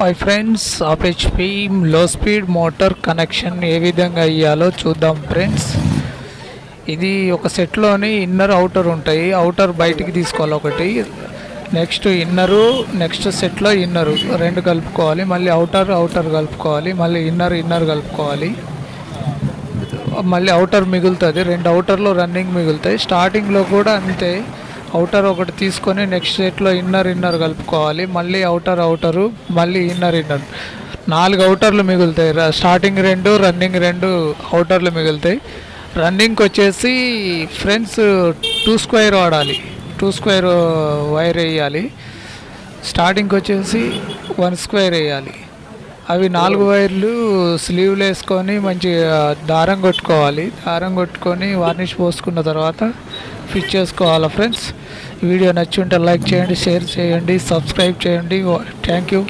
Hi friends, of HP లో speed motor connection ఏ విధంగా ఇవ్వాలో చూద్దాం ఫ్రెండ్స్. ఇది ఒక సెట్లోని ఇన్నర్ అవుటర్ ఉంటాయి. అవుటర్ బయటికి తీసుకోవాలి ఒకటి, నెక్స్ట్ ఇన్నరు, నెక్స్ట్ సెట్లో ఇన్నరు రెండు కలుపుకోవాలి, మళ్ళీ అవుటర్ కలుపుకోవాలి, మళ్ళీ ఇన్నర్ కలుపుకోవాలి, మళ్ళీ అవుటర్ మిగులుతుంది. రెండు అవుటర్లో రన్నింగ్ మిగులుతాయి. స్టార్టింగ్లో కూడా అంతే, అవుటర్ ఒకటి తీసుకొని నెక్స్ట్ సెట్లో ఇన్నర్ కలుపుకోవాలి, మళ్ళీ అవుటరు, మళ్ళీ ఇన్నర్ 4 అవుటర్లు మిగులుతాయి. స్టార్టింగ్ 2, రన్నింగ్ 2 అవుటర్లు మిగులుతాయి. రన్నింగ్కి వచ్చేసి ఫ్రెండ్స్ 2 స్క్వేర్ వాడాలి, 2 స్క్వేర్ వైర్ వేయాలి. స్టార్టింగ్కి వచ్చేసి 1 స్క్వేర్ వేయాలి. అవి 4 వైర్లు స్లీవ్లు వేసుకొని మంచిగా దారం కొట్టుకొని వార్నిష్ పోసుకున్న తర్వాత ఫిట్ చేసుకోవాలి ఫ్రెండ్స్. వీడియో నచ్చి ఉంటే లైక్ చేయండి, షేర్ చేయండి, సబ్స్క్రైబ్ చేయండి. Thank you.